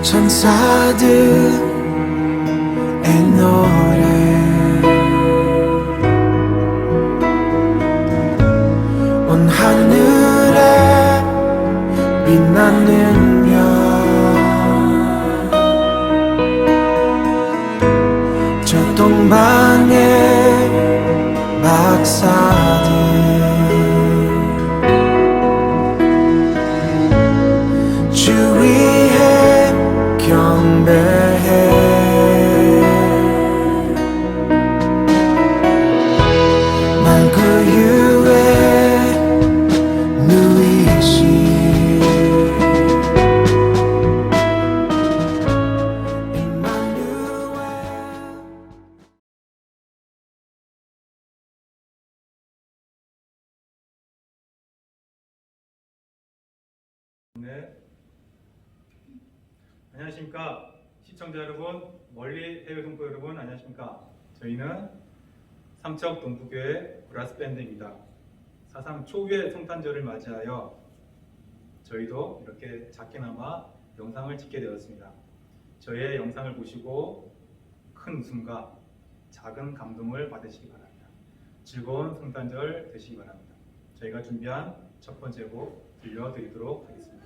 천사들의 노래 온 하늘에 빛나는 별 저 동방의 박사들 주 위에 경배해 만구유에 누이신 임마누엘. 네. 안녕하십니까 시청자 여러분, 멀리 해외 동포 여러분, 안녕하십니까. 저희는 삼척 동부교회 브라스 밴드입니다. 사상 초유의 성탄절을 맞이하여 저희도 이렇게 작게나마 영상을 찍게 되었습니다. 저희의 영상을 보시고 큰 웃음과 작은 감동을 받으시기 바랍니다. 즐거운 성탄절 되시기 바랍니다. 저희가 준비한 첫 번째 곡 들려드리도록 하겠습니다.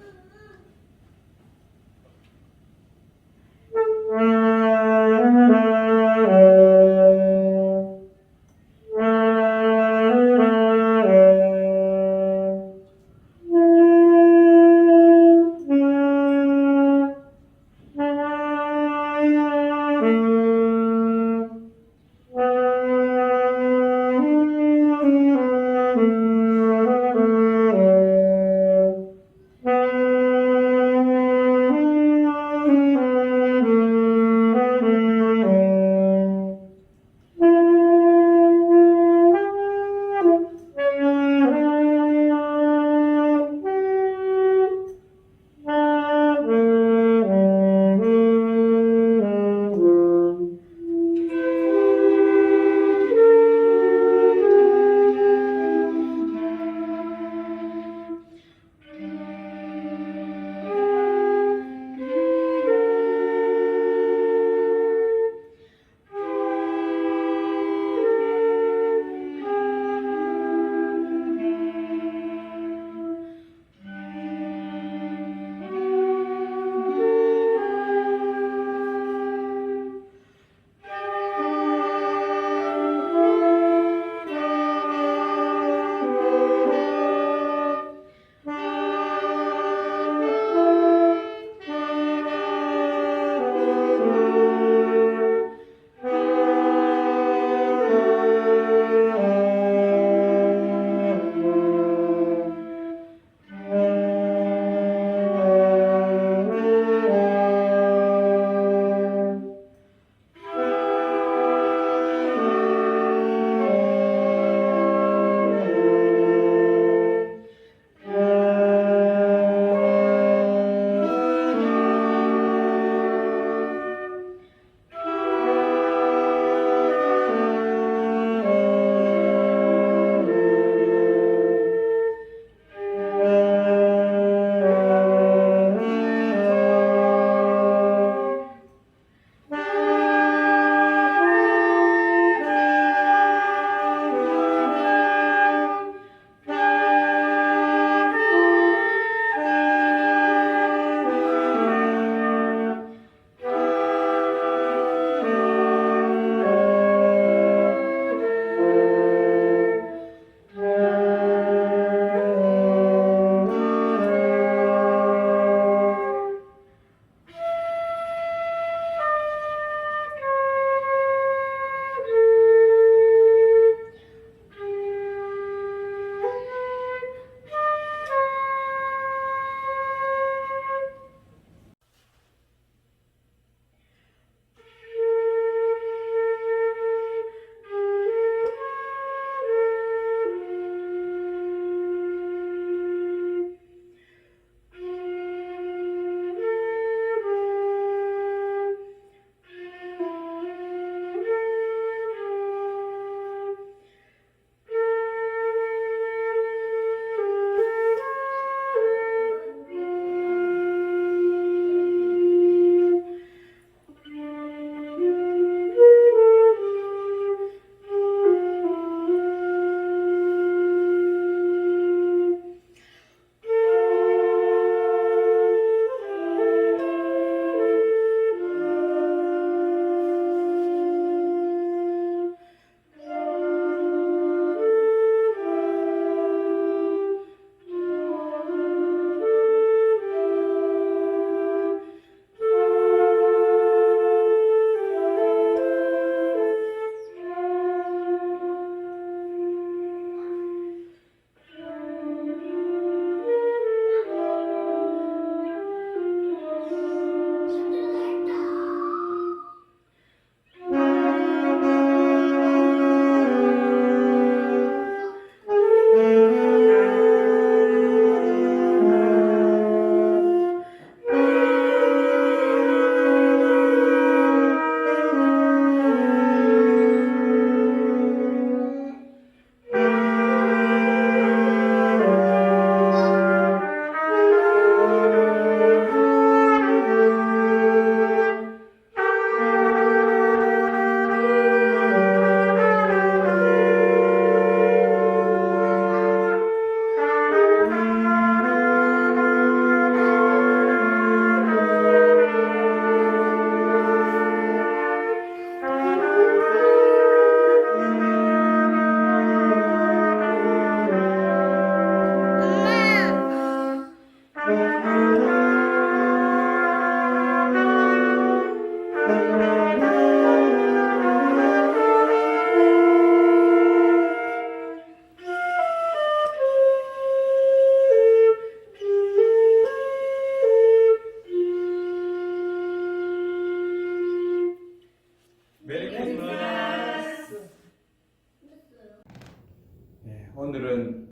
오늘은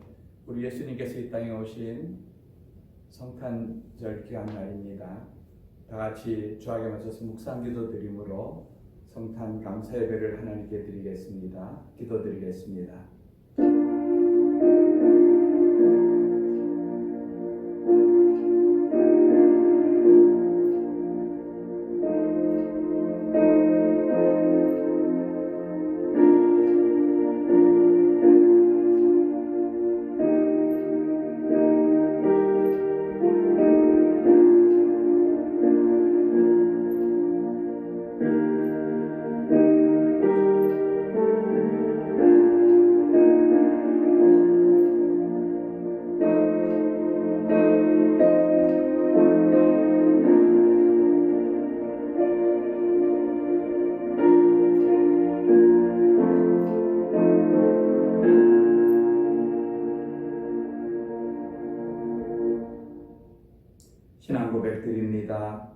우리 예수님께서 이 땅에 오신 성탄절 귀한 날입니다. 다 같이 주하게 맞춰서 묵상기도 드림으로 성탄 감사 예배를 하나님께 드리겠습니다. 기도드리겠습니다. 신앙 고백 드립니다.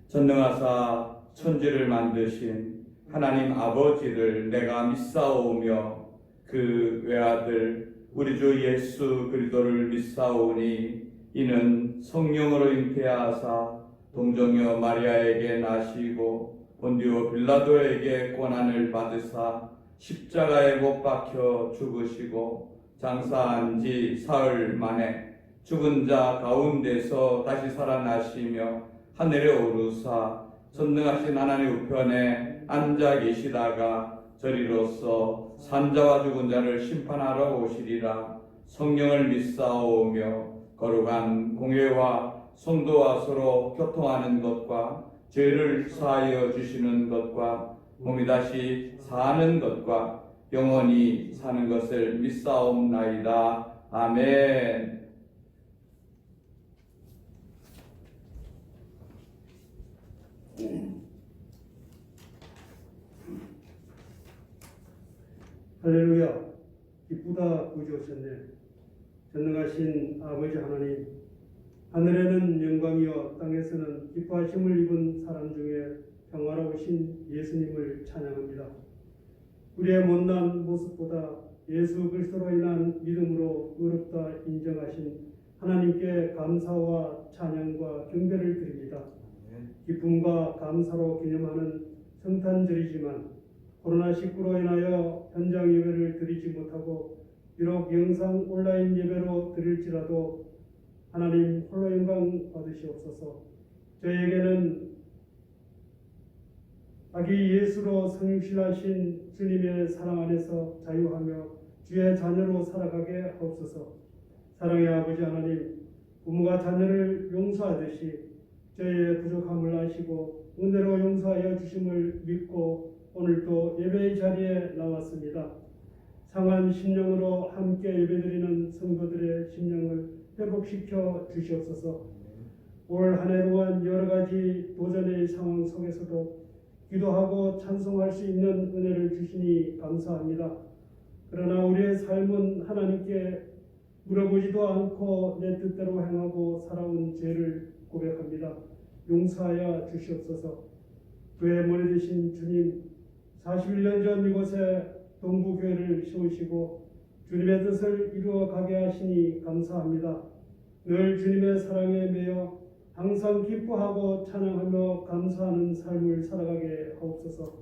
전능하사 천지를 만드신 하나님 아버지를 내가 믿사오며 그 외아들 우리 주 예수 그리스도를 믿사오니 이는 성령으로 잉태하사 동정녀 마리아에게 나시고 본디오 빌라도에게 고난을 받으사 십자가에 못 박혀 죽으시고 장사한 지 사흘 만에 죽은 자 가운데서 다시 살아나시며 하늘에 오르사 전능하신 하나님 우편에 앉아 계시다가 저리로서 산자와 죽은 자를 심판하러 오시리라. 성령을 믿사오며 거룩한 공회와 성도와 서로 교통하는 것과 죄를 사하여 주시는 것과 몸이 다시 사는 것과 영원히 사는 것을 믿사옵나이다. 아멘. 할렐루야. 기쁘다 구주 오셨네. 전능하신 아버지 하나님, 하늘에는 영광이여 땅에서는 기뻐하심을 입은 사람 중에 평화로우신 예수님을 찬양합니다. 우리의 못난 모습보다 예수 그리스도로 인한 믿음으로 의롭다 인정하신 하나님께 감사와 찬양과 경배를 드립니다. 기쁨과 감사로 기념하는 성탄절이지만 코로나19로 인하여 현장 예배를 드리지 못하고 비록 영상 온라인 예배로 드릴지라도 하나님 홀로 영광 받으시옵소서. 저희에게는 아기 예수로 성육신하신 주님의 사랑 안에서 자유하며 주의 자녀로 살아가게 하옵소서. 사랑의 아버지 하나님, 부모가 자녀를 용서하듯이 저희의 부족함을 아시고 은혜로 용서하여 주심을 믿고 오늘도 예배의 자리에 나왔습니다. 상한 심령으로 함께 예배드리는 성도들의 심령을 회복시켜 주시옵소서. 올 한 해 동안 여러 가지 도전의 상황 속에서도 기도하고 찬송할 수 있는 은혜를 주시니 감사합니다. 그러나 우리의 삶은 하나님께 물어보지도 않고 내 뜻대로 행하고 살아온 죄를 고백합니다. 용서하여 주시옵소서. 교회 머리 되신 주님, 41년 전 이곳에 동부교회를 세우시고 주님의 뜻을 이루어가게 하시니 감사합니다. 늘 주님의 사랑에 매여 항상 기뻐하고 찬양하며 감사하는 삶을 살아가게 하옵소서.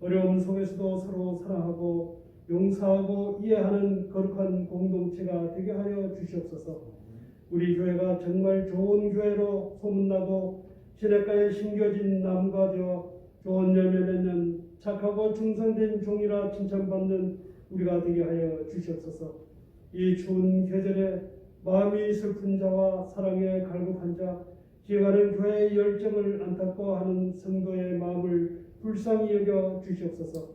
어려움 속에서도 서로 사랑하고 용서하고 이해하는 거룩한 공동체가 되게 하여 주시옵소서. 우리 교회가 정말 좋은 교회로 소문나고 시냇가에 심겨진 나무가 되어 좋은 열매 맺는 착하고 충성된 종이라 칭찬받는 우리가 되게 하여 주시옵소서. 이 추운 계절에 마음이 슬픈 자와 사랑에 갈급한 자, 기어가는 교회의 열정을 안타까워하는 성도의 마음을 불쌍히 여겨 주시옵소서.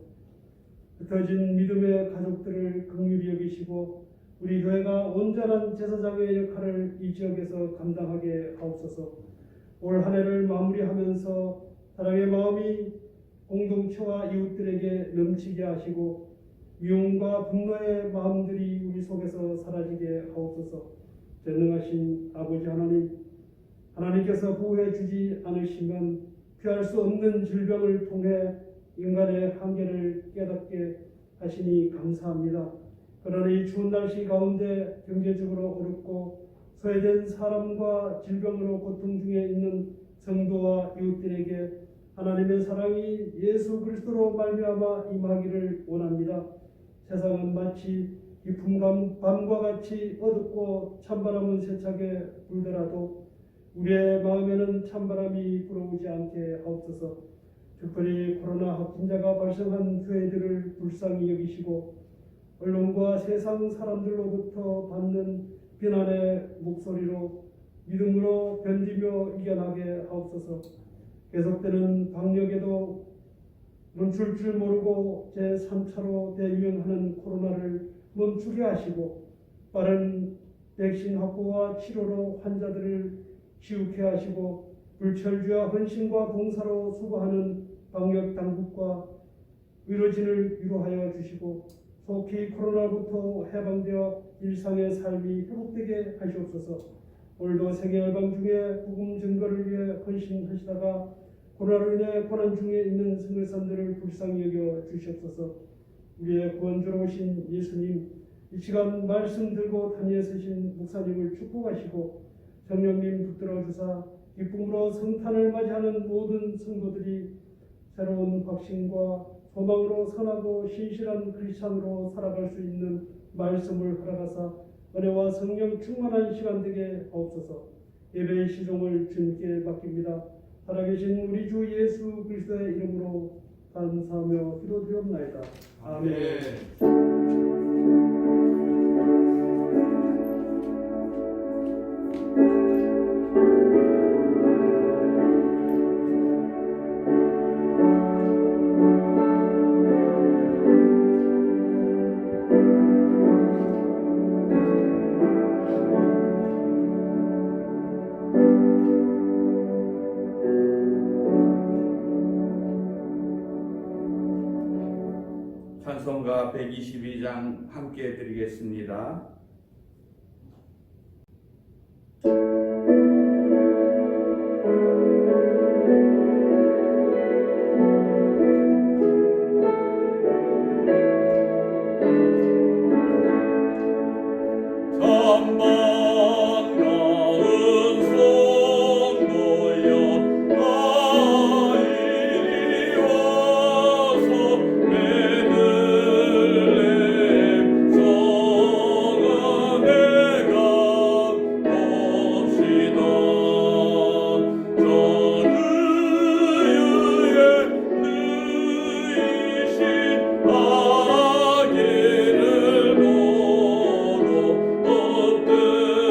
흩어진 믿음의 가족들을 긍휼히 여기시고 우리 교회가 온전한 제사장의 역할을 이 지역에서 감당하게 하옵소서. 올 한 해를 마무리하면서 사랑의 마음이 공동체와 이웃들에게 넘치게 하시고 미움과 분노의 마음들이 우리 속에서 사라지게 하옵소서. 전능하신 아버지 하나님, 하나님께서 보호해 주지 않으시면 피할 수 없는 질병을 통해 인간의 한계를 깨닫게 하시니 감사합니다. 그러나 이 추운 날씨 가운데 경제적으로 어렵고 소외된 사람과 질병으로 고통 중에 있는 성도와 이웃들에게 하나님의 사랑이 예수 그리스도로 말미암아 임하기를 원합니다. 세상은 마치 깊은 밤과 같이 어둡고 찬바람은 세차게 불더라도 우리의 마음에는 찬바람이 불어오지 않게 하옵소서. 특별히 코로나 확진자가 발생한 교회들을 불쌍히 여기시고 언론과 세상 사람들로부터 받는 비난의 목소리로 믿음으로 견디며 이겨나게 하옵소서. 계속되는 방역에도 멈출 줄 모르고 제3차로 대유행하는 코로나를 멈추게 하시고 빠른 백신 확보와 치료로 환자들을 치유케 하시고 불철주야 헌신과 봉사로 수고하는 방역 당국과 의료진을 위로하여 주시고 속히 코로나부터 해방되어 일상의 삶이 회복되게 하시옵소서. 오늘도 세계 열방 중에 복음 증거를 위해 헌신하시다가 코로나로 인해 고난 중에 있는 성교사님들을 불쌍히 여겨 주시옵소서. 우리의 구원주로 오신 예수님, 이 시간 말씀 들고 단위에 서신 목사님을 축복하시고 성령님 붙들어 주사 기쁨으로 성탄을 맞이하는 모든 성도들이 새로운 확신과 소망으로 선하고 신실한 크리스찬으로 살아갈 수 있는 말씀을 허락하사 은혜와 성령 충만한 시간 되게 하옵소서. 예배의 시종을 주님께 맡깁니다. 살아계신 우리 주 예수 그리스도의 이름으로 감사하며 기도드리옵나이다. 아멘. 찬송가 122장 함께 드리겠습니다. 아기를 보러 얻들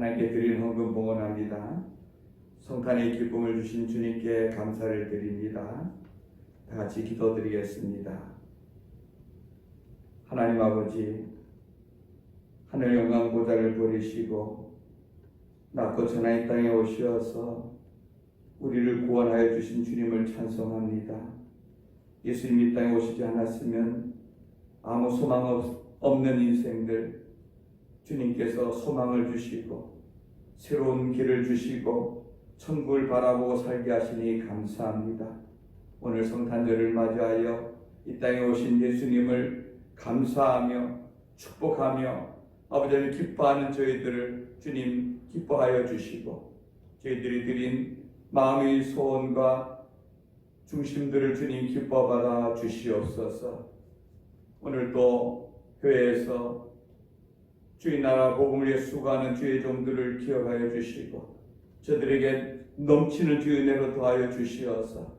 하나님께 드리는 헌금 봉헌합니다. 성탄의 기쁨을 주신 주님께 감사를 드립니다. 다 같이 기도드리겠습니다. 하나님 아버지, 하늘 영광 보좌를 버리시고 낮고 천하의 땅에 오셔서 우리를 구원하여 주신 주님을 찬송합니다. 예수님 이 땅에 오시지 않았으면 아무 소망 없는 인생들 주님께서 소망을 주시고 새로운 길을 주시고 천국을 바라보고 살게 하시니 감사합니다. 오늘 성탄절을 맞이하여 이 땅에 오신 예수님을 감사하며 축복하며 아버지를 기뻐하는 저희들을 주님 기뻐하여 주시고 저희들이 드린 마음의 소원과 중심들을 주님 기뻐받아 주시옵소서. 오늘도 교회에서 주의 나라 복음을 위해 수고하는 주의 종들을 기억하여 주시고 저들에게 넘치는 주의 은혜로 더하여 주시어서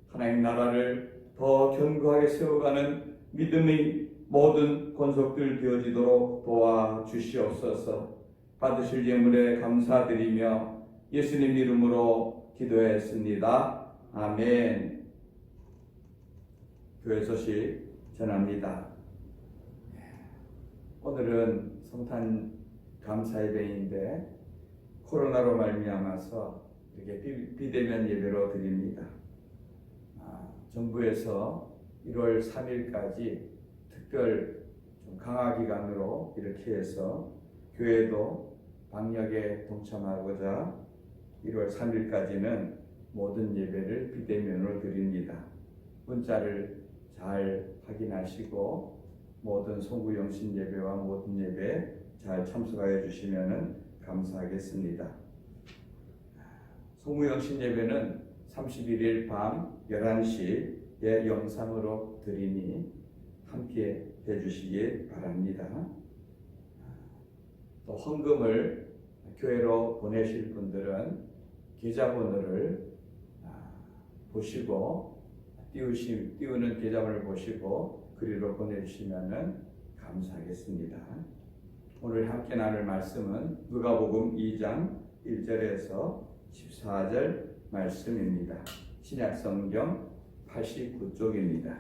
하나님 나라를 더 견고하게 세워가는 믿음의 모든 권속들 되어지도록 도와주시옵소서. 받으실 예물에 감사드리며 예수님 이름으로 기도했습니다. 아멘. 교회 소식 전합니다. 오늘은 성탄 감사 예배인데 코로나로 말미암아서 이렇게 비대면 예배로 드립니다. 정부에서 1월 3일까지 특별 좀 강화 기간으로 이렇게 해서 교회도 방역에 동참하고자 1월 3일까지는 모든 예배를 비대면으로 드립니다. 문자를 잘 확인하시고 모든 송구영신 예배와 모든 예배 잘 참석하여 주시면 감사하겠습니다. 송구영신 예배는 31일 밤 11시에 영상으로 드리니 함께 해주시기 바랍니다. 또 헌금을 교회로 보내실 분들은 계좌번호를 보시고 띄우는 계좌번호를 보시고 그리로 보내주시면 감사하겠습니다. 오늘 함께 나눌 말씀은 누가복음 2장 1절에서 14절 말씀입니다. 신약성경 89쪽입니다.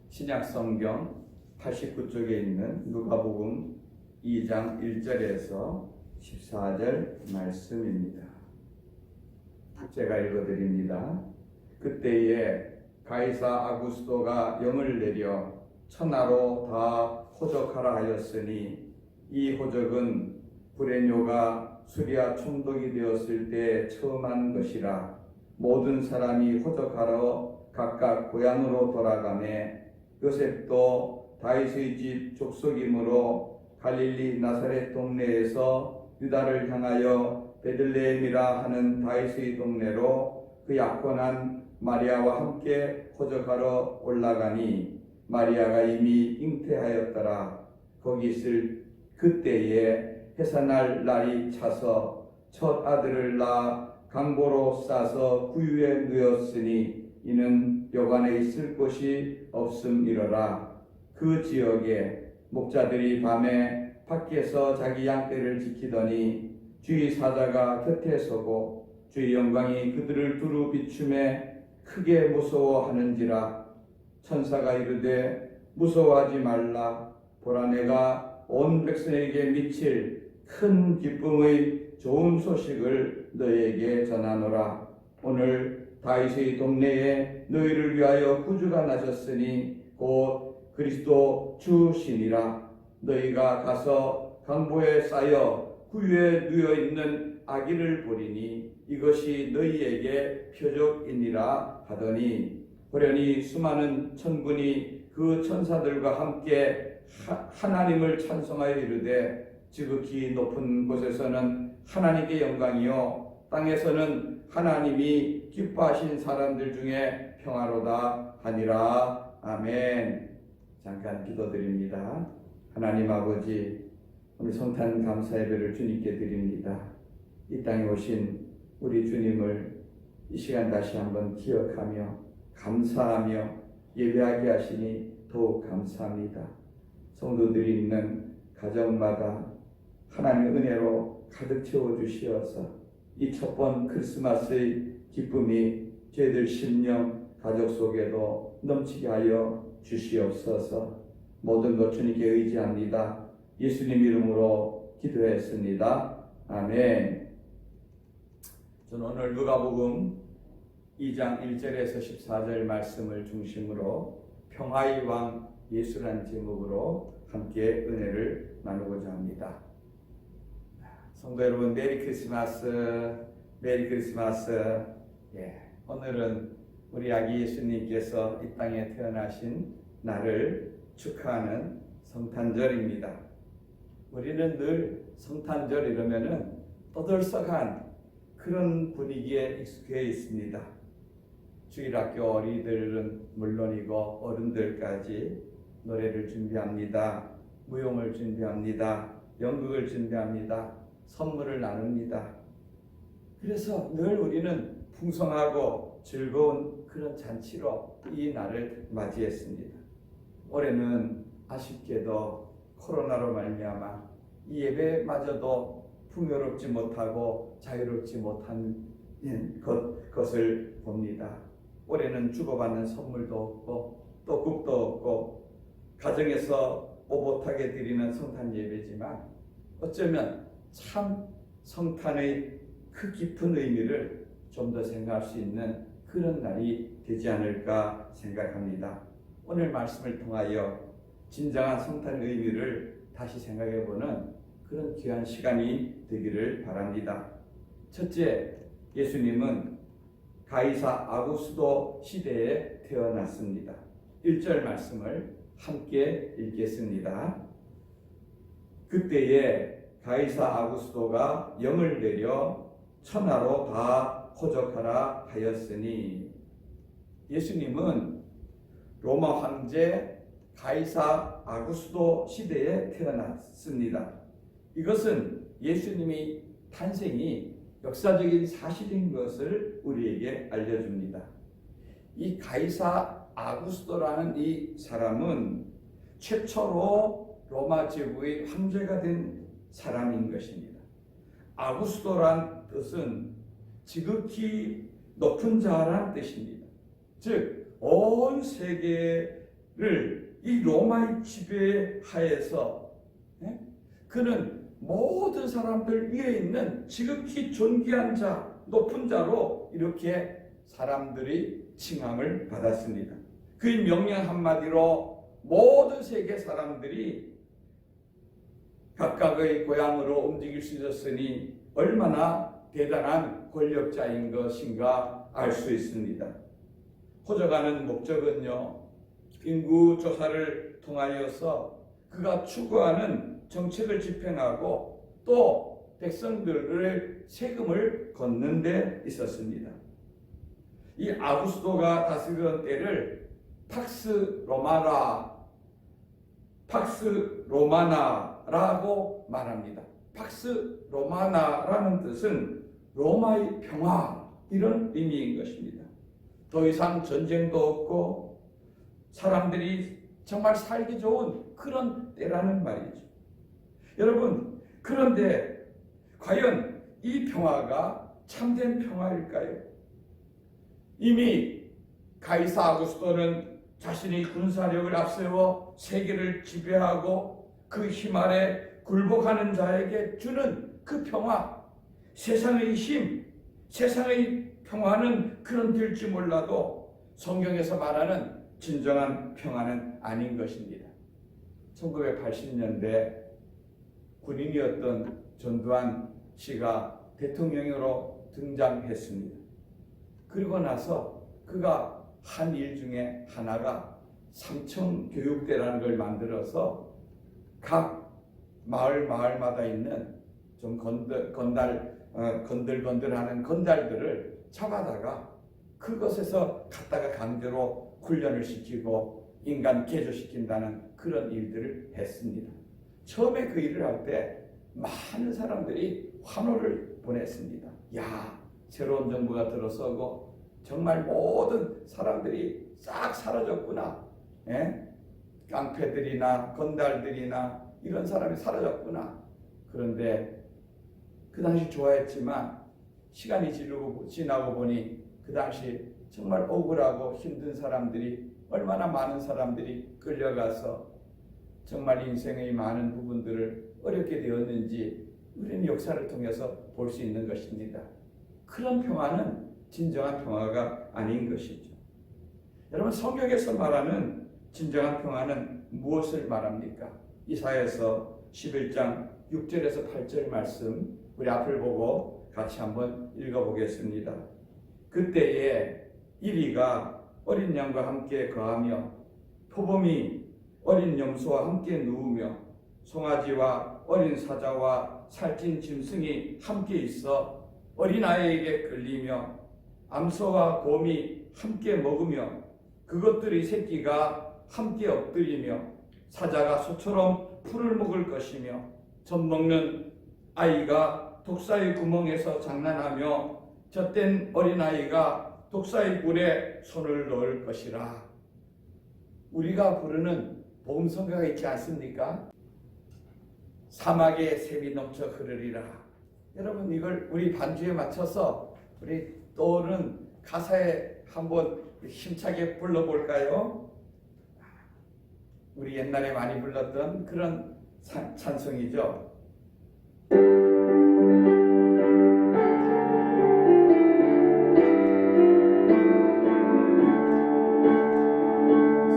신약성경 89쪽에 있는 누가복음 2장 1절에서 14절 말씀입니다. 제가 읽어드립니다. 그때에 가이사 아구스도가 영을 내려 천하로 다 호적하라 하였으니 이 호적은 브레뇨가 수리아 총독이 되었을 때 처음 한 것이라. 모든 사람이 호적하러 각각 고향으로 돌아가매 요셉도 다윗의 집 족속이므로 갈릴리 나사렛 동네에서 유다를 향하여 베들레헴이라 하는 다윗의 동네로 그 약혼한 마리아와 함께 호적하러 올라가니 마리아가 이미 잉태하였더라. 거기 있을 그때에 해산할 날이 차서 첫 아들을 낳아 강보로 싸서 구유에 누였으니 이는 여관에 있을 곳이 없음이러라. 그 지역에 목자들이 밤에 밖에서 자기 양떼를 지키더니 주의 사자가 곁에 서고 주의 영광이 그들을 두루 비춤에 크게 무서워하는지라. 천사가 이르되 무서워하지 말라. 보라 내가 온 백성에게 미칠 큰 기쁨의 좋은 소식을 너희에게 전하노라. 오늘 다윗의 동네에 너희를 위하여 구주가 나셨으니 곧 그리스도 주시니라. 너희가 가서 강보에 쌓여 구유에 누워 있는 아기를 보리니 이것이 너희에게 표적이니라 하더니 호련히 수많은 천군이 그 천사들과 함께 하나님을 찬송하여 이르되 지극히 높은 곳에서는 하나님께 영광이요 땅에서는 하나님이 기뻐하신 사람들 중에 평화로다 하니라. 아멘. 잠깐 기도드립니다. 하나님 아버지, 오늘 성탄 감사 예배를 주님께 드립니다. 이 땅에 오신 우리 주님을 이 시간 다시 한번 기억하며 감사하며 예배하게 하시니 더욱 감사합니다. 성도들이 있는 가정마다 하나님의 은혜로 가득 채워주시어서 이 첫 번 크리스마스의 기쁨이 저희들 심령 가족 속에도 넘치게 하여 주시옵소서. 모든 것 주님께 의지합니다. 예수님 이름으로 기도했습니다. 아멘. 저는 오늘 누가복음 2장 1절에서 14절 말씀을 중심으로 평화의 왕 예수라는 제목으로 함께 은혜를 나누고자 합니다. 성도 여러분, 메리 크리스마스, 메리 크리스마스. 오늘은 우리 아기 예수님께서 이 땅에 태어나신 날을 축하하는 성탄절입니다. 우리는 늘 성탄절 이러면은 떠들썩한 그런 분위기에 익숙해 있습니다. 주일학교 어린이들은 물론이고 어른들까지 노래를 준비합니다. 무용을 준비합니다. 연극을 준비합니다. 선물을 나눕니다. 그래서 늘 우리는 풍성하고 즐거운 그런 잔치로 이 날을 맞이했습니다. 올해는 아쉽게도 코로나로 말미암아 이 예배마저도 풍요롭지 못하고 자유롭지 못한 것을 봅니다. 올해는 주고받는 선물도 없고 또 국도 없고 가정에서 오붓하게 드리는 성탄 예배지만 어쩌면 참 성탄의 그 깊은 의미를 좀 더 생각할 수 있는 그런 날이 되지 않을까 생각합니다. 오늘 말씀을 통하여 진정한 성탄의 의미를 다시 생각해보는 그런 귀한 시간이 되기를 바랍니다. 첫째, 예수님은 가이사 아구스도 시대에 태어났습니다. 1절 말씀을 함께 읽겠습니다. 그때에 가이사 아구스도가 영을 내려 천하로 다 호적하라 하였으니, 예수님은 로마 황제 가이사 아구스도 시대에 태어났습니다. 이것은 예수님의 탄생이 역사적인 사실인 것을 우리에게 알려줍니다. 이 가이사 아구스도라는 이 사람은 최초로 로마 제국의 황제가 된 사람인 것입니다. 아구스도란 뜻은 지극히 높은 자란 뜻입니다. 즉, 온 세계를 이 로마의 지배하에서 그는 모든 사람들 위에 있는 지극히 존귀한 자, 높은 자로 이렇게 사람들이 칭함을 받았습니다. 그의 명령 한마디로 모든 세계 사람들이 각각의 고향으로 움직일 수 있었으니 얼마나 대단한 권력자인 것인가 알 수 있습니다. 호적하는 목적은요, 인구 조사를 통하여서 그가 추구하는 정책을 집행하고 또 백성들의 세금을 걷는 데 있었습니다. 이 아구스도가 다스리던 때를 팍스 로마나라고 말합니다. 팍스 로마나라는 뜻은 로마의 평화, 이런 의미인 것입니다. 더 이상 전쟁도 없고 사람들이 정말 살기 좋은 그런 때라는 말이죠. 여러분, 그런데 과연 이 평화가 참된 평화일까요? 이미 가이사 아구스도는 자신의 군사력을 앞세워 세계를 지배하고 그 힘 아래 굴복하는 자에게 주는 그 평화, 세상의 힘, 세상의 평화는 그런 될지 몰라도 성경에서 말하는 진정한 평화는 아닌 것입니다. 1980년대 군인이었던 전두환 씨가 대통령으로 등장했습니다. 그리고 나서 그가 한 일 중에 하나가 삼청교육대라는 걸 만들어서 각 마을마다 있는 좀 건들건들하는 건달들을 잡아다가 그것에서 갖다가 강제로 훈련을 시키고 인간 개조시킨다는 그런 일들을 했습니다. 처음에 그 일을 할 때 많은 사람들이 환호를 보냈습니다. 야, 새로운 정부가 들어서고 정말 모든 사람들이 싹 사라졌구나. 깡패들이나 건달들이나 이런 사람이 사라졌구나. 그런데 그 당시 좋아했지만 시간이 지나고 보니 그 당시 정말 억울하고 힘든 사람들이 얼마나 많은 사람들이 끌려가서 정말 인생의 많은 부분들을 어렵게 되었는지 우리는 역사를 통해서 볼 수 있는 것입니다. 그런 평화는 진정한 평화가 아닌 것이죠. 여러분, 성경에서 말하는 진정한 평화는 무엇을 말합니까? 이사야서 11장 6절에서 8절 말씀 우리 앞을 보고 같이 한번 읽어보겠습니다. 그때에 이리가 어린 양과 함께 거하며 표범이 어린 염소와 함께 누우며 송아지와 어린 사자와 살찐 짐승이 함께 있어 어린아이에게 끌리며 암소와 곰이 함께 먹으며 그것들의 새끼가 함께 엎드리며 사자가 소처럼 풀을 먹을 것이며 젖먹는 아이가 독사의 구멍에서 장난하며 젖된 어린아이가 독사의 굴에 손을 넣을 것이라. 우리가 부르는 복음성가가 있지 않습니까? 사막에 샘이 넘쳐 흐르리라. 여러분, 이걸 우리 반주에 맞춰서 우리 떠오르는 가사에 한번 힘차게 불러볼까요? 우리 옛날에 많이 불렀던 그런 찬송이죠.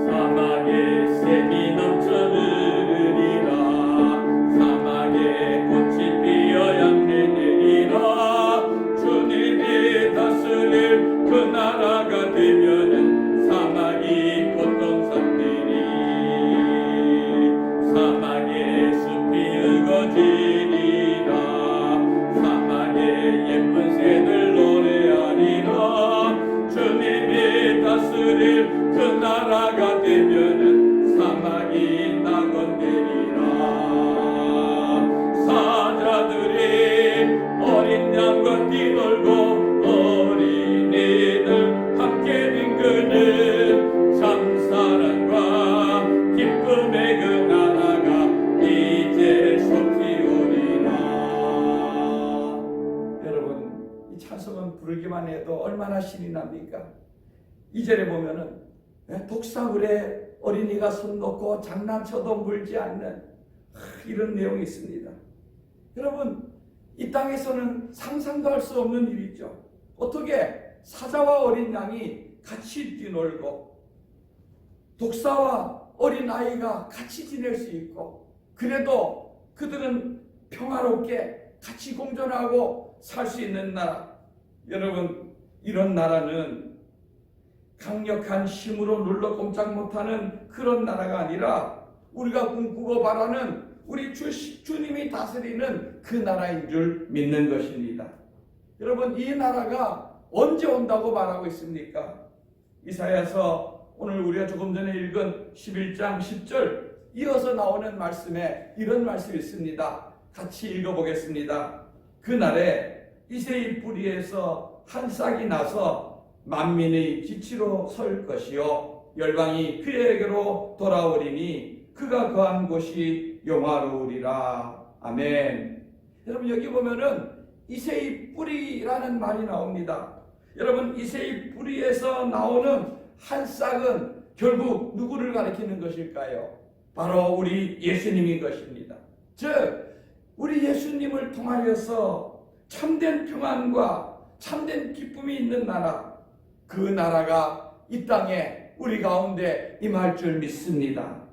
사막에 샘이 넘쳐 흐르리라. 사막에 꽃이 피어 향내 내리라. 주님이 다스릴 그 나라가 되면은 사막이 꽃동 삼리리. 사막에 숲이 으거지리라. 사막에 예쁜 새들 노래하리라. 주님이 다스릴 그 나라가 되면은 사막이 낙원되리라. 사자들이 어린 양과 뛰놀고 어린이들 함께 뒹그는 참사랑과 기쁨의 그 나라가 이제 속히 오리라. 여러분, 이 찬송은 부르기만 해도 얼마나 신이 납니까? 2절에 보면은 독사굴에 어린이가 손 놓고 장난쳐도 물지 않는 이런 내용이 있습니다. 여러분, 이 땅에서는 상상도 할 수 없는 일이죠. 어떻게 사자와 어린 양이 같이 뛰놀고 독사와 어린 아이가 같이 지낼 수 있고 그래도 그들은 평화롭게 같이 공존하고 살 수 있는 나라. 여러분, 이런 나라는 강력한 힘으로 눌러 꼼짝 못하는 그런 나라가 아니라 우리가 꿈꾸고 바라는 우리 주님이 다스리는 그 나라인 줄 믿는 것입니다. 여러분, 이 나라가 언제 온다고 말하고 있습니까? 이사야서 오늘 우리가 조금 전에 읽은 11장 10절 이어서 나오는 말씀에 이런 말씀이 있습니다. 같이 읽어보겠습니다. 그날에 이새의 뿌리에서 한 싹이 나서 만민의 지치로 설 것이요 열방이 그에게로 돌아오리니 그가 거한 곳이 영화로우리라. 아멘. 여러분, 여기 보면은 이새의 뿌리라는 말이 나옵니다. 여러분, 이새의 뿌리에서 나오는 한 싹은 결국 누구를 가리키는 것일까요? 바로 우리 예수님인 것입니다. 즉, 우리 예수님을 통하여서 참된 평안과 참된 기쁨이 있는 나라, 그 나라가 이 땅에 우리 가운데 임할 줄 믿습니다.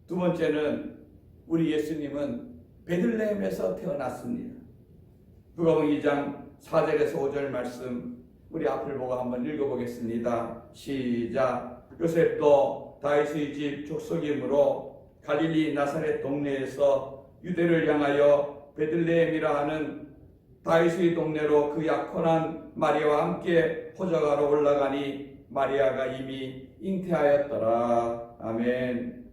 두 번째는 우리 예수님은 베들레헴에서 태어났습니다. 누가복음 2장 4절에서 5절 말씀 우리 앞을 보고 한번 읽어보겠습니다. 시작. 요셉도 다윗의 집 족속이므로 갈릴리 나사렛 동네에서 유대를 향하여 베들레헴이라 하는 다윗의 동네로 그 약혼한 마리아와 함께 포적하러 올라가니 마리아가 이미 잉태하였더라. 아멘.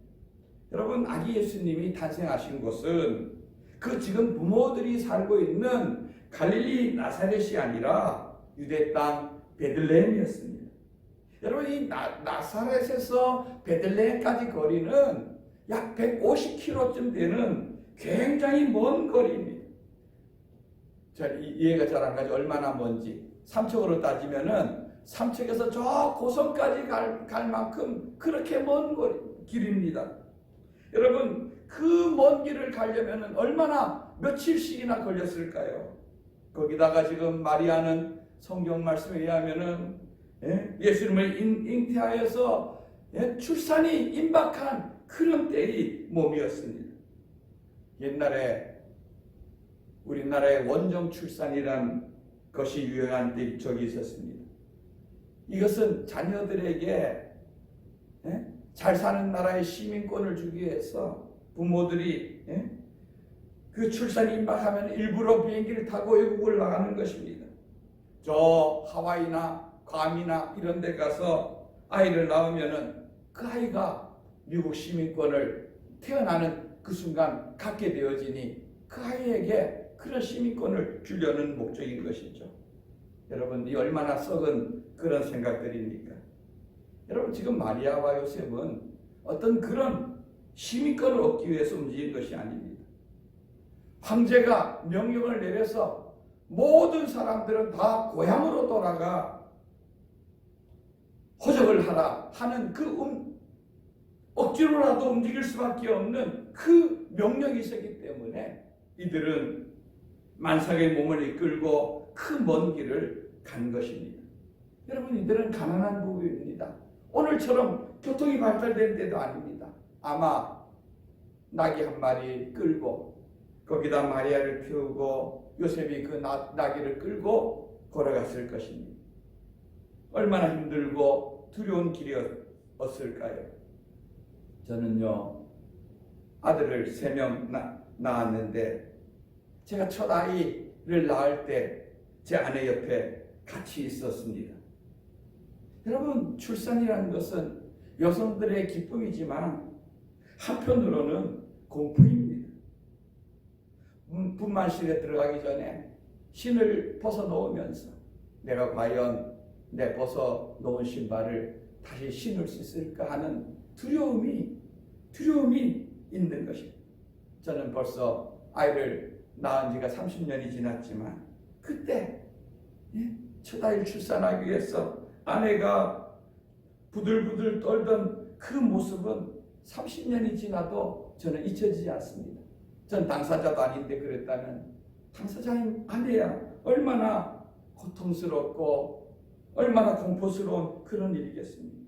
여러분, 아기 예수님이 탄생하신 곳은 그 지금 부모들이 살고 있는 갈릴리 나사렛이 아니라 유대 땅 베들레헴이었습니다. 여러분 이 나사렛에서 베들레헴까지 거리는 약 150km쯤 되는 굉장히 먼 거리입니다. 이해가 잘 안 가죠. 얼마나 먼지. 삼척으로 따지면은 삼척에서 저 고성까지 갈 만큼 그렇게 먼 길입니다. 여러분 그 먼 길을 가려면은 얼마나 며칠씩이나 걸렸을까요? 거기다가 지금 마리아는 성경 말씀에 의하면은 예수님을 잉태하여서 출산이 임박한 그런 때의 몸이었습니다. 옛날에 우리나라에 원정 출산이란 것이 유행한 적이 있었습니다. 이것은 자녀들에게 잘 사는 나라의 시민권을 주기 위해서 부모들이 그 출산이 임박하면 일부러 비행기를 타고 외국을 나가는 것입니다. 저 하와이나 괌이나 이런 데 가서 아이를 낳으면은 그 아이가 미국 시민권을 태어나는 그 순간 갖게 되어지니 그 아이에게 그런 시민권을 주려는 목적인 것이죠. 여러분 이 얼마나 썩은 그런 생각들입니까? 여러분 지금 마리아와 요셉은 어떤 그런 시민권을 얻기 위해서 움직인 것이 아닙니다. 황제가 명령을 내려서 모든 사람들은 다 고향으로 돌아가 호적을 하라 하는 그 억지로라도 움직일 수밖에 없는 그 명령이 있었기 때문에 이들은 만삭의 몸을 이끌고 그 먼 길을 간 것입니다. 여러분 이들은 가난한 부부입니다. 오늘처럼 교통이 발달된 때도 아닙니다. 아마 나귀 한 마리 끌고 거기다 마리아를 피우고 요셉이 그 나귀를 끌고 걸어갔을 것입니다. 얼마나 힘들고 두려운 길이었을까요? 저는요 아들을 3명 낳았는데 제가 첫 아이를 낳을 때 제 아내 옆에 같이 있었습니다. 여러분 출산이라는 것은 여성들의 기쁨이지만 한편으로는 공포입니다. 분만실에 들어가기 전에 신을 벗어 놓으면서 내가 과연 내 벗어 놓은 신발을 다시 신을 수 있을까 하는 두려움이 있는 것입니다. 저는 벌써 아이를 낳은 지가 30년이 지났지만 그때 첫 아이를 출산하기 위해서 아내가 부들부들 떨던 그 모습은 30년이 지나도 저는 잊혀지지 않습니다. 전 당사자도 아닌데 그랬다면 당사자인 아내야 얼마나 고통스럽고 얼마나 공포스러운 그런 일이겠습니까?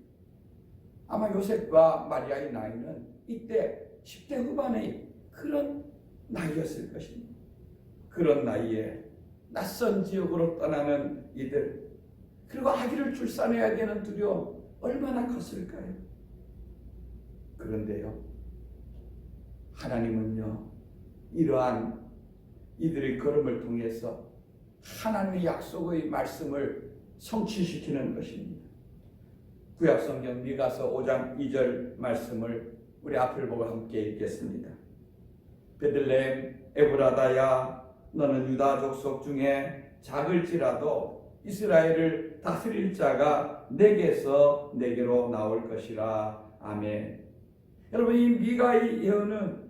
아마 요셉과 마리아의 나이는 이때 10대 후반의 그런 나이였을 것입니다. 그런 나이에 낯선 지역으로 떠나는 이들, 그리고 아기를 출산해야 되는 두려움 얼마나 컸을까요? 그런데요, 하나님은요 이러한 이들의 걸음을 통해서 하나님의 약속의 말씀을 성취시키는 것입니다. 구약성경 미가서 5장 2절 말씀을 우리 앞을 보고 함께 읽겠습니다. 베들레헴 에브라다야, 너는 유다 족속 중에 작을지라도 이스라엘을 다스릴 자가 내게로 나올 것이라. 아멘. 여러분 이 미가의 예언은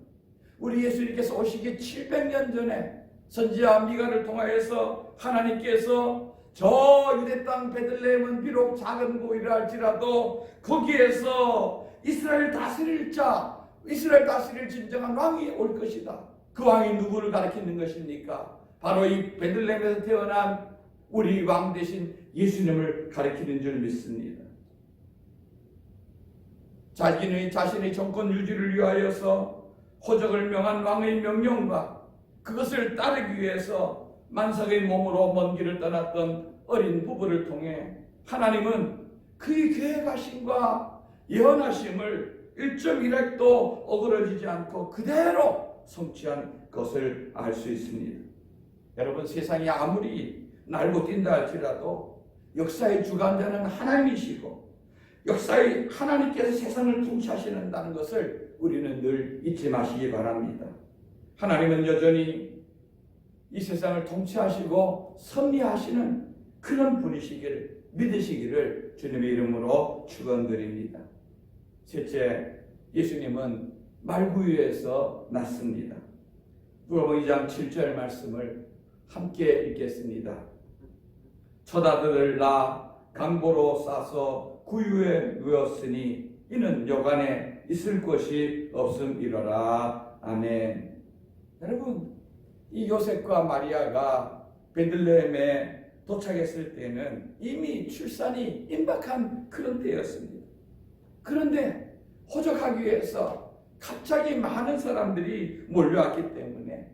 우리 예수님께서 오시기 700년 전에 선지자 미가를 통하여서 하나님께서 저 유대 땅 베들레헴은 비록 작은 곳이라 할지라도 거기에서 이스라엘 다스릴 진정한 왕이 올 것이다. 그 왕이 누구를 가리키는 것입니까? 바로 이 베들레헴에서 태어난 우리 왕 대신 예수님을 가리키는 줄 믿습니다. 자신의 정권 유지를 위하여서 호적을 명한 왕의 명령과 그것을 따르기 위해서 만삭의 몸으로 먼 길을 떠났던 어린 부부를 통해 하나님은 그의 계획하심과 예언하심을 1.1핵도 어그러지지 않고 그대로 성취한 것을 알 수 있습니다. 여러분 세상이 아무리 날고 뛴다 할지라도 역사의 주관자는 하나님이시고 역사의 하나님께서 세상을 통치하시는다는 것을 우리는 늘 잊지 마시기 바랍니다. 하나님은 여전히 이 세상을 통치하시고 섭리하시는 그런 분이시기를 믿으시기를 것을 주님의 이름으로 축원드립니다. 셋째, 예수님은 말구유에서 났습니다. 누가복음 2장 7절 말씀을 함께 읽겠습니다. 첫 아들을 낳아 강보로 싸서 구유에 누웠으니 이는 여간에 있을 곳이 없음이로라. 아멘. 여러분, 이 요셉과 마리아가 베들레헴에 도착했을 때는 이미 출산이 임박한 그런 때였습니다. 그런데 호적하기 위해서 갑자기 많은 사람들이 몰려왔기 때문에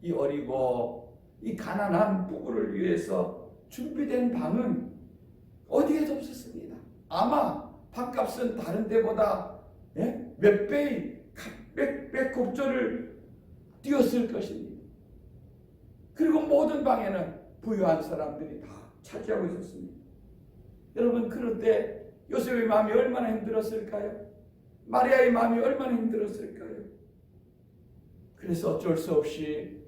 이 어리고 이 가난한 부부를 위해서 준비된 방은 어디에도 없었습니다. 아마 밥값은 다른 데보다 몇 배의 몇 곱절을 띄웠을 것입니다. 그리고 모든 방에는 부유한 사람들이 다 차지하고 있었습니다. 여러분, 그럴 때 요셉의 마음이 얼마나 힘들었을까요? 마리아의 마음이 얼마나 힘들었을까요? 그래서 어쩔 수 없이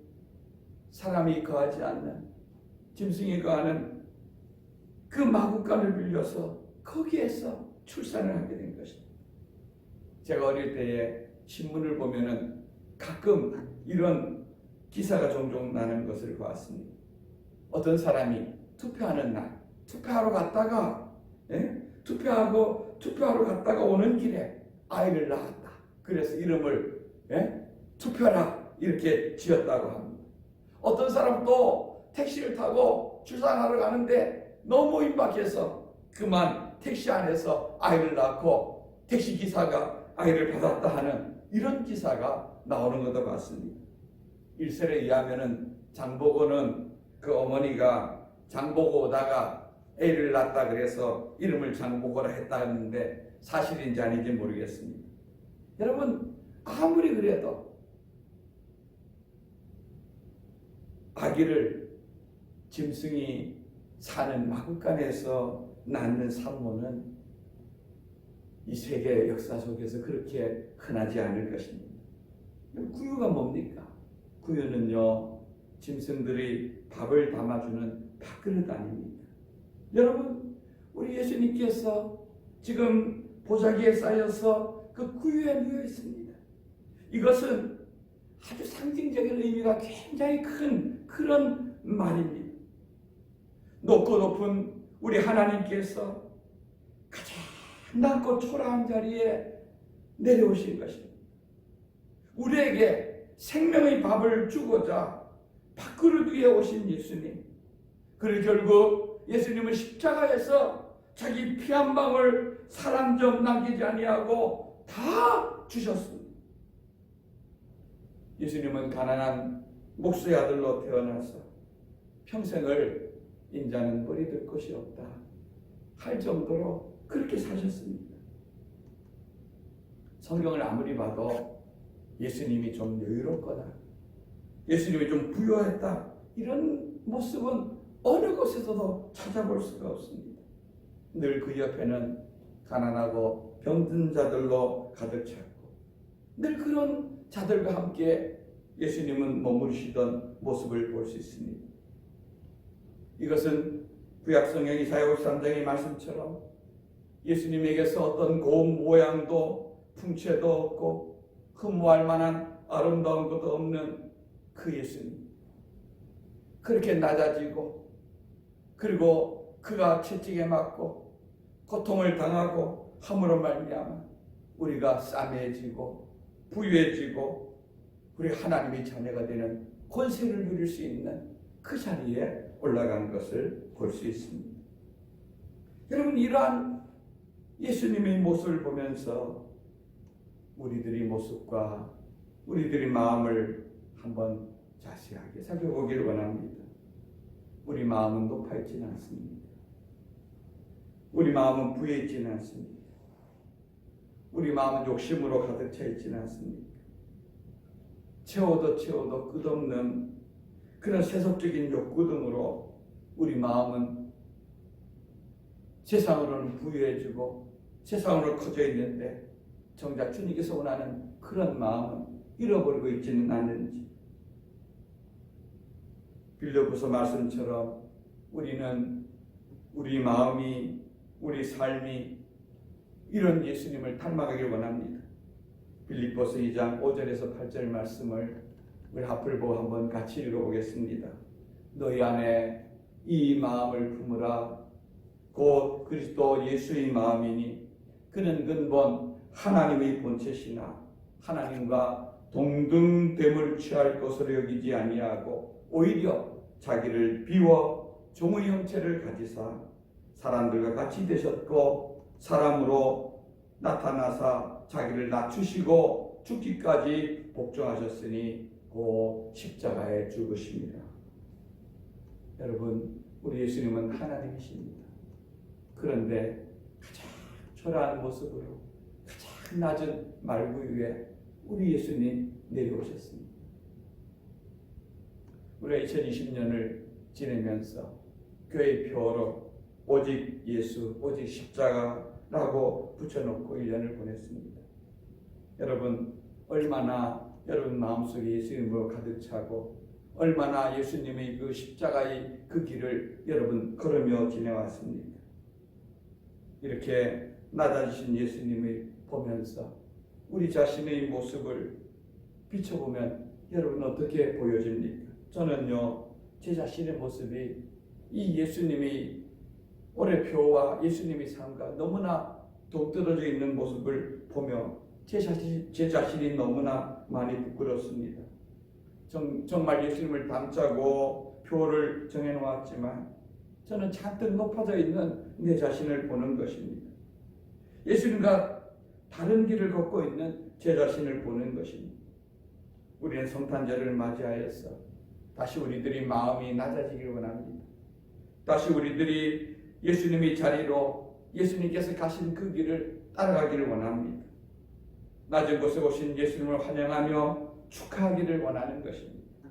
사람이 거하지 않는, 짐승이 거하는 그 마구간을 빌려서 거기에서 출산을 하게 된 것입니다. 제가 어릴 때에 신문을 보면은 가끔 이런 기사가 종종 나는 것을 보았습니다. 어떤 사람이 투표하는 날, 투표하러 갔다가 투표하러 갔다가 오는 길에 아이를 낳았다. 그래서 이름을 투표라 이렇게 지었다고 합니다. 어떤 사람도 택시를 타고 출산하러 가는데 너무 임박해서 그만 택시 안에서 아이를 낳고 택시 기사가 아이를 받았다 하는 이런 기사가 나오는 것도 같습니다. 일설에 의하면은 장보고는 그 어머니가 장보고 오다가 애를 낳았다 그래서 이름을 장보고라 했다는데 사실인지 아닌지 모르겠습니다. 여러분, 아무리 그래도 아기를 짐승이 사는 마구간에서 낳는 산모는 이 세계 역사 속에서 그렇게 흔하지 않을 것입니다. 구유가 뭡니까? 구유는요, 짐승들이 밥을 담아주는 밥그릇 아닙니까? 여러분, 우리 예수님께서 지금 보자기에 쌓여서 그 구유에 누워 있습니다. 이것은 아주 상징적인 의미가 굉장히 큰 그런 말입니다. 높고 높은 우리 하나님께서 가장 낮고 초라한 자리에 내려오신 것입니다. 우리에게 생명의 밥을 주고자 밥그릇 위에 오신 예수님. 그리고 결국 예수님은 십자가에서 자기 피 한 방울 사랑 좀 남기지 아니하고 다 주셨습니다. 예수님은 가난한 목수의 아들로 태어나서 평생을 인자는 머리 들 것이 없다 할 정도로 그렇게 사셨습니다. 성경을 아무리 봐도 예수님이 좀 여유롭거나 예수님이 좀 부유했다 이런 모습은 어느 곳에서도 찾아볼 수가 없습니다. 늘 그 옆에는 가난하고 병든 자들로 가득 찼고 늘 그런 자들과 함께 예수님은 머무르시던 모습을 볼 수 있습니다. 이것은 구약성경 이사야 53장의 말씀처럼 예수님에게서 어떤 고운 모양도 풍채도 없고 흠모할 만한 아름다운 것도 없는 그 예수님, 그렇게 낮아지고 그리고 그가 채찍에 맞고 고통을 당하고 함으로 말미암아 우리가 싸매지고 부유해지고 우리 하나님의 자녀가 되는 권세를 누릴 수 있는 그 자리에 올라간 것을 볼 수 있습니다. 여러분, 이러한 예수님의 모습을 보면서 우리들의 모습과 우리들의 마음을 한번 자세하게 살펴보기를 원합니다. 우리 마음은 높아 있지는 않습니다. 우리 마음은 부해 있지는 않습니다. 우리 마음은 욕심으로 가득 차 있지는 않습니다. 채워도 끝없는 그런 세속적인 욕구 등으로 우리 마음은 세상으로는 부유해지고 세상으로 커져 있는데 정작 주님께서 원하는 그런 마음은 잃어버리고 있지는 않는지. 빌립보서 말씀처럼 우리는 우리 마음이 우리 삶이 이런 예수님을 닮아가길 원합니다. 빌립보서 2장 5절에서 8절 말씀을 우리 앞을 보고 한번 같이 읽어보겠습니다. 너희 안에 이 마음을 품으라. 곧 그리스도 예수의 마음이니 그는 근본 하나님의 본체시나 하나님과 동등됨을 취할 것으로 여기지 아니하고 오히려 자기를 비워 종의 형체를 가지사 사람들과 같이 되셨고 사람으로 나타나사 자기를 낮추시고 죽기까지 복종하셨으니 곧 십자가에 죽으십니다. 여러분, 우리 예수님은 하나님이십니다. 그런데 가장 초라한 모습으로 가장 낮은 말구 위에 우리 예수님 내려오셨습니다. 우리가 2020년을 지내면서 교회 표어로 오직 예수, 오직 십자가라고 붙여놓고 1년을 보냈습니다. 여러분, 얼마나 여러분 마음속에 예수님으로 가득 차고 얼마나 예수님의 그 십자가의 그 길을 여러분 걸으며 지내왔습니까? 이렇게 낮아지신 예수님을 보면서 우리 자신의 모습을 비춰보면 여러분 어떻게 보여집니까? 저는요, 제 자신의 모습이 이 예수님의 올해표와 예수님의 삶과 너무나 동떨어져 있는 모습을 보며 제 자신이 너무나 많이 부끄럽습니다. 정말 예수님을 닮자고 표를 정해놓았지만 저는 잔뜩 높아져 있는 내 자신을 보는 것입니다. 예수님과 다른 길을 걷고 있는 제 자신을 보는 것입니다. 우리는 성탄절을 맞이하여서 다시 우리들이 마음이 낮아지길 원합니다. 다시 우리들이 예수님의 자리로 예수님께서 가신 그 길을 따라가기를 원합니다. 낮은 곳에 오신 예수님을 환영하며 축하하기를 원하는 것입니다.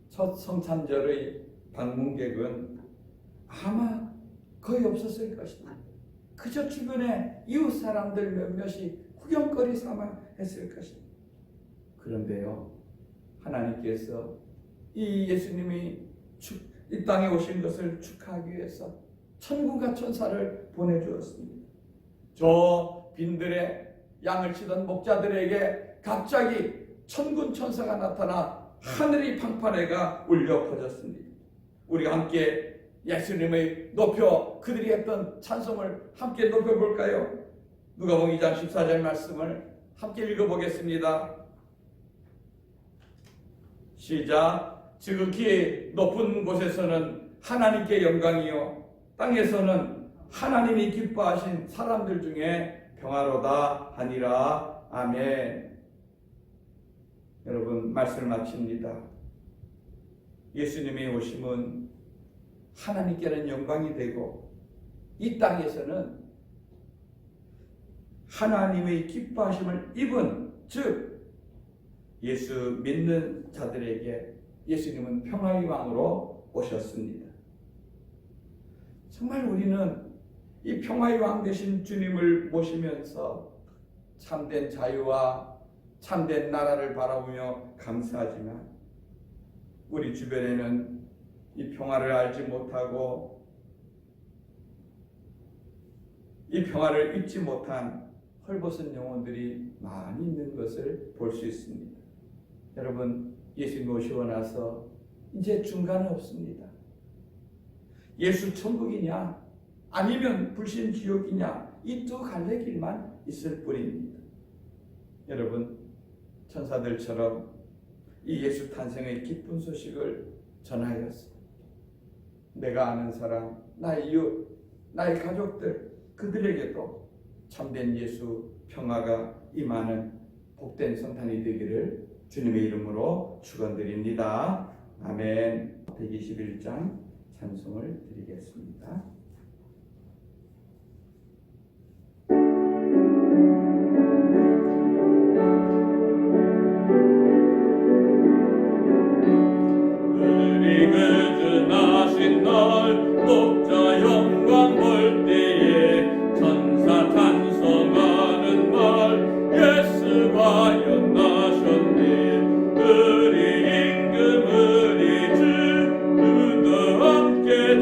첫 성탄절의 방문객은 아마 거의 없었을 것입니다. 그저 주변에 이웃 사람들 몇몇이 구경거리 삼아 했을 것입니다. 그런데요, 하나님께서 이 예수님이 이 땅에 오신 것을 축하하기 위해서 천군과 천사를 보내주었습니다. 저 빈들에 양을 치던 목자들에게 갑자기 천군 천사가 나타나 하늘이 팡파레가 울려 퍼졌습니다. 우리가 함께 예수님의 높여 그들이 했던 찬송을 함께 높여볼까요? 누가복음 2장 14절 말씀을 함께 읽어보겠습니다. 시작. 지극히 높은 곳에서는 하나님께 영광이요 땅에서는 하나님이 기뻐하신 사람들 중에 평화로다 하니라. 아멘. 여러분, 말씀을 마칩니다. 예수님의 오심은 하나님께는 영광이 되고 이 땅에서는 하나님의 기뻐하심을 입은, 즉 예수 믿는 자들에게 예수님은 평화의 왕으로 오셨습니다. 정말 우리는 이 평화의 왕 되신 주님을 모시면서 참된 자유와 참된 나라를 바라보며 감사하지만 우리 주변에는 이 평화를 알지 못하고 이 평화를 입지 못한 헐벗은 영혼들이 많이 있는 것을 볼 수 있습니다. 여러분, 예수님 오시고 나서 이제 중간은 없습니다. 예수 천국이냐 아니면 불신 지옥이냐, 이 두 갈래 길만 있을 뿐입니다. 여러분, 천사들처럼 이 예수 탄생의 기쁜 소식을 전하였습니다. 내가 아는 사람, 나의 이웃, 나의 가족들, 그들에게도 참된 예수 평화가 임하는 복된 성탄이 되기를 주님의 이름으로 축원드립니다. 아멘. 121장 찬송을 드리겠습니다.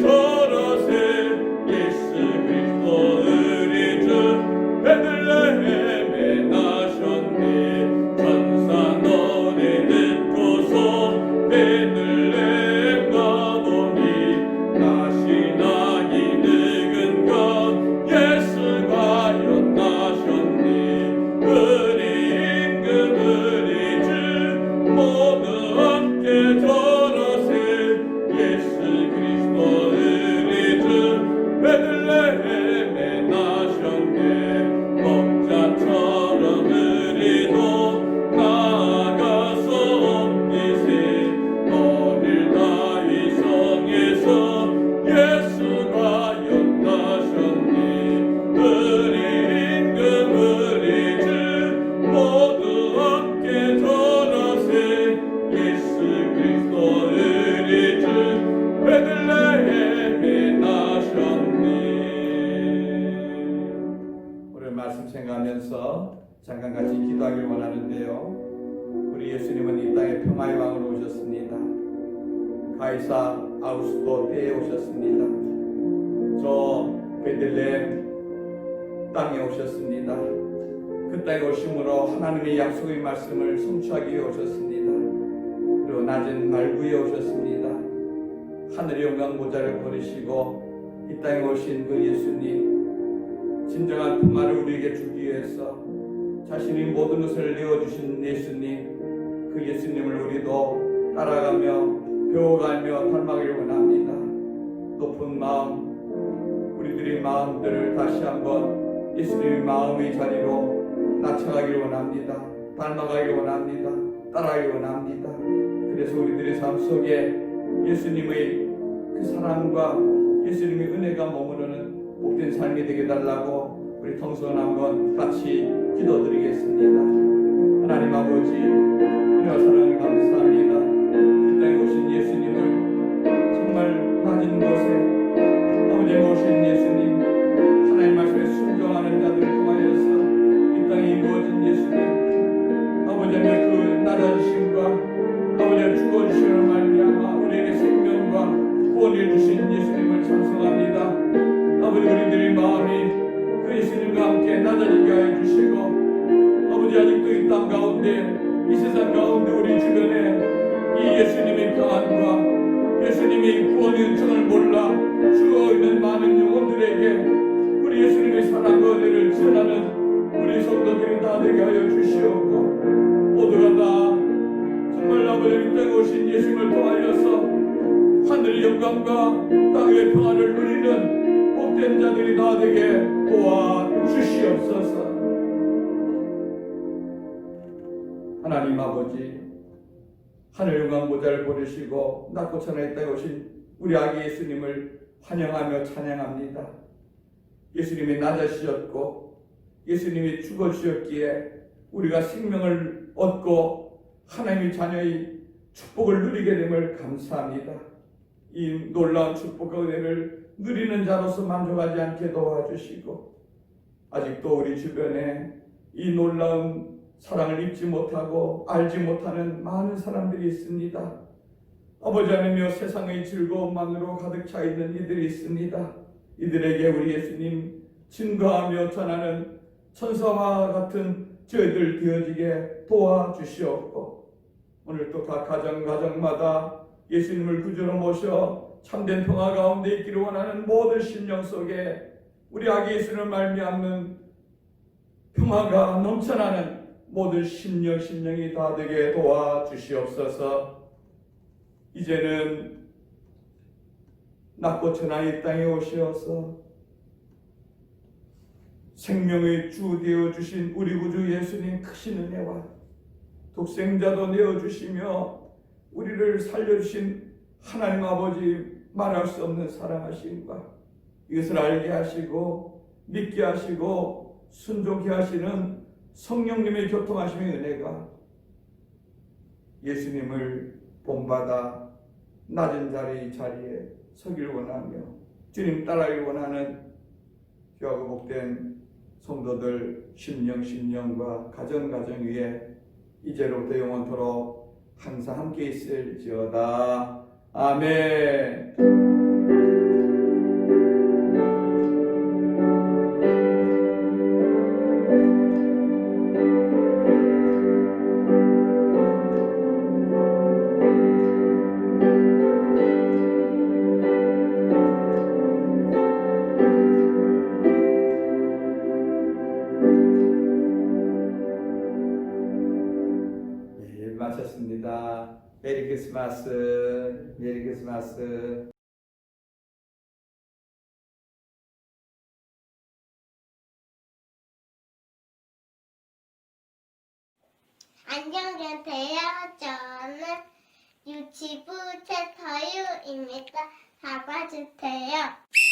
절하세 잠깐 같이 기도하길 원하는데요. 우리 예수님은 이 땅에 평화의 왕으로 오셨습니다. 가이사 아우구스토 때에 오셨습니다. 저 베들레헴 땅에 오셨습니다. 그 땅에 오심으로 하나님의 약속의 말씀을 성취하기 위해 오셨습니다. 그리고 낮은 말구에 오셨습니다. 하늘의 영광 모자를 버리시고 이 땅에 오신 그 예수님, 진정한 평화를 우리에게 주기 위해서 자신이 모든 것을 내어주신 예수님, 그 예수님을 우리도 따라가며 배워가며 닮아가길 원합니다. 높은 마음, 우리들의 마음들을 다시 한번 예수님의 마음의 자리로 낮춰가길 원합니다. 닮아가길 원합니다. 따라가길 원합니다. 그래서 우리들의 삶 속에 예수님의 그 사랑과 예수님의 은혜가 머무르는 복된 삶이 되게 달라고 우리 통성은 한번 같이 기도드리겠습니다. 하나님 아버지, 은혜와 사랑을 감사합니다. 이 땅에 오신 예수님을 정말 낮은 곳에 아버지에 오신 예수님, 하나님 말씀에 순종하는 자들을 통하여서 이 땅에 이루어진 예수님, 아버지의 그 낮아지심과 아버지의 죽어주심을 말미암아 우리에게 생명과 구원을 주신 예수님을 찬송합니다. 아버지, 우리들의 마음이 그 예수님과 함께 낮아지게 하여 주시고, 아버지 아직도 이 땅 가운데, 이 세상 가운데 우리 주변에 이 예수님의 평안과 예수님의 구원의 은총을 몰라 죽어 있는 많은 영혼들에게 우리 예수님의 사랑과 은혜를 전하는 우리 성도들이 다 되게 하여 주시옵고, 모두가 다 정말 아버지 이 땅에 오신 예수님을 통하여서 하늘의 영광과 땅의 평안을 누리는 복된 자들이 다 되게 도와주시옵소서. 하나님 아버지, 하늘 영광 모자를 버리시고 낮고 천하에 땅에 오신 우리 아기 예수님을 환영하며 찬양합니다. 예수님이 낮아지셨고 예수님이 죽어주셨기에 우리가 생명을 얻고 하나님의 자녀의 축복을 누리게 됨을 감사합니다. 이 놀라운 축복과 은혜를 누리는 자로서 만족하지 않게 도와주시고, 아직도 우리 주변에 이 놀라운 사랑을 입지 못하고 알지 못하는 많은 사람들이 있습니다. 아버지 하나님이여, 세상의 즐거움만으로 가득 차 있는 이들이 있습니다. 이들에게 우리 예수님 증거하며 전하는 천사와 같은 저희들 되어지게 도와주시옵고, 오늘 또 각 가정마다 예수님을 구주로 모셔 참된 평화 가운데 있기를 원하는 모든 심령 속에 우리 아기 예수님을 말미암는 평화가 넘쳐나는 모든 심령이 다 되게 도와주시옵소서. 이제는 낮고 천하의 땅에 오시어서 생명의 주 되어 주신 우리 구주 예수님 크신 은혜와 독생자도 내어주시며 우리를 살려주신 하나님 아버지 말할 수 없는 사랑하심과 이것을 알게 하시고 믿게 하시고 순종케 하시는 성령님의 교통하심의 은혜가 예수님을 본받아 낮은 자리에 서길 원하며 주님 따라가길 원하는 귀하고 복된 성도들 심령과 가정 위에 이제로부터 영원토록 항상 함께 있을지어다. 아멘. 마쳤습니다. 메리 크리스마스. 메리 크리스마스. 안녕하세요. 저는 유치부 최서유입니다. 잡아주세요.